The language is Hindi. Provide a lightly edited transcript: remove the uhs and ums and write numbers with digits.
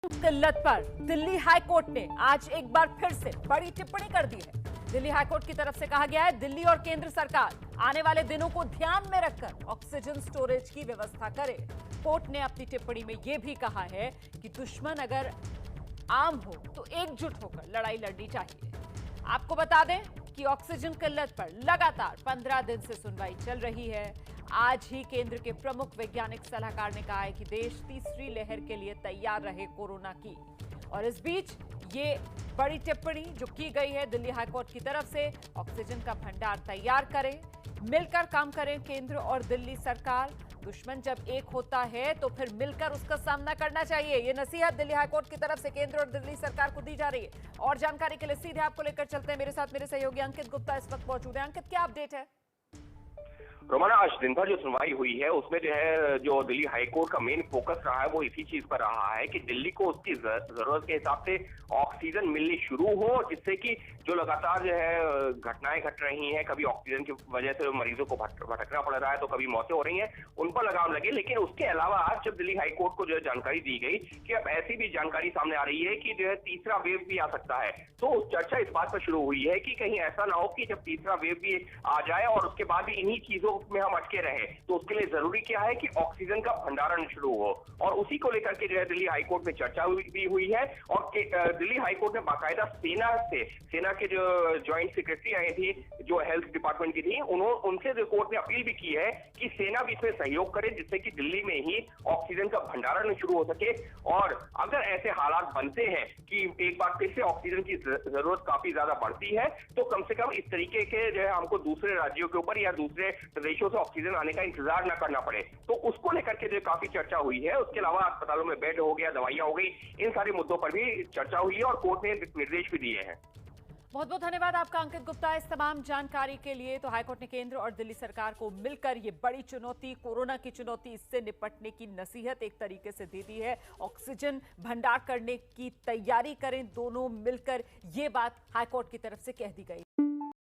किल्लत पर दिल्ली हाईकोर्ट ने आज एक बार फिर से बड़ी टिप्पणी कर दी है। दिल्ली हाईकोर्ट की तरफ से कहा गया है, दिल्ली और केंद्र सरकार आने वाले दिनों को ध्यान में रखकर ऑक्सीजन स्टोरेज की व्यवस्था करे। कोर्ट ने अपनी टिप्पणी में यह भी कहा है कि दुश्मन अगर आम हो तो एकजुट होकर लड़ाई लड़नी चाहिए। आपको बता दें कि ऑक्सीजन किल्लत पर लगातार 15 दिन से सुनवाई चल रही है। आज ही केंद्र के प्रमुख वैज्ञानिक सलाहकार ने कहा है कि देश तीसरी लहर के लिए तैयार रहे कोरोना की। और इस बीच ये बड़ी टिप्पणी जो की गई है दिल्ली हाईकोर्ट की तरफ से, ऑक्सीजन का भंडार तैयार करें, मिलकर काम करें केंद्र और दिल्ली सरकार। दुश्मन जब एक होता है तो फिर मिलकर उसका सामना करना चाहिए। ये नसीहत दिल्ली हाईकोर्ट की तरफ से केंद्र और दिल्ली सरकार को दी जा रही है। और जानकारी के लिए सीधे आपको लेकर चलते हैं, मेरे साथ मेरे सहयोगी अंकित गुप्ता इस वक्त मौजूद है। अंकित, क्या अपडेट है? रोमाना, आज दिन भर जो सुनवाई हुई है उसमें जो है जो दिल्ली हाईकोर्ट का मेन फोकस रहा है वो इसी चीज पर रहा है कि दिल्ली को उसकी जरूरत के हिसाब से ऑक्सीजन मिलनी शुरू हो, जिससे कि जो लगातार जो है घटनाएं घट रही हैं, कभी ऑक्सीजन की वजह से मरीजों को भटकना पड़ रहा है तो कभी मौतें हो रही हैं, उन पर लगाम लगे। लेकिन उसके अलावा आज जब दिल्ली हाईकोर्ट को जो है जानकारी दी गई कि अब ऐसी भी जानकारी सामने आ रही है कि जो है तीसरा वेव भी आ सकता है, तो चर्चा इस बात पर शुरू हुई है कि कहीं ऐसा ना हो कि जब तीसरा वेव भी आ जाए और उसके बाद भी इन्हीं चीजों में हम अटके रहे। तो उसके लिए जरूरी क्या है कि ऑक्सीजन का भंडारण शुरू हो, और उसी को लेकर के जो है दिल्ली हाईकोर्ट में चर्चा भी हुई है। और दिल्ली हाईकोर्ट ने बाकायदा सेना के जो ज्वाइंट सेक्रेटरी आई थी, जो हेल्थ डिपार्टमेंट की थी, उनसे जो कोर्ट ने अपील भी की है कि सेना भी इसमें सहयोग करे, जिससे कि दिल्ली में ही ऑक्सीजन का भंडारण शुरू हो सके। और अगर ऐसे हालात बनते हैं कि एक बार फिर से ऑक्सीजन की जरूरत काफी ज्यादा बढ़ती है, तो कम से कम इस तरीके के जो है हमको दूसरे राज्यों के ऊपर या दूसरे प्रदेशों से ऑक्सीजन आने का इंतजार न करना पड़े। तो उसको लेकर के जो काफी चर्चा हुई है। उसके अलावा अस्पतालों में बेड हो गया, दवाइयां हो गई, इन सारे मुद्दों पर भी चर्चा हुई है और कोर्ट ने निर्देश भी दिए हैं। बहुत बहुत धन्यवाद आपका अंकित गुप्ता इस तमाम जानकारी के लिए। तो हाईकोर्ट ने केंद्र और दिल्ली सरकार को मिलकर ये बड़ी चुनौती, कोरोना की चुनौती, इससे निपटने की नसीहत एक तरीके से दे दी है। ऑक्सीजन भंडार करने की तैयारी करें दोनों मिलकर, ये बात हाईकोर्ट की तरफ से कह दी गई।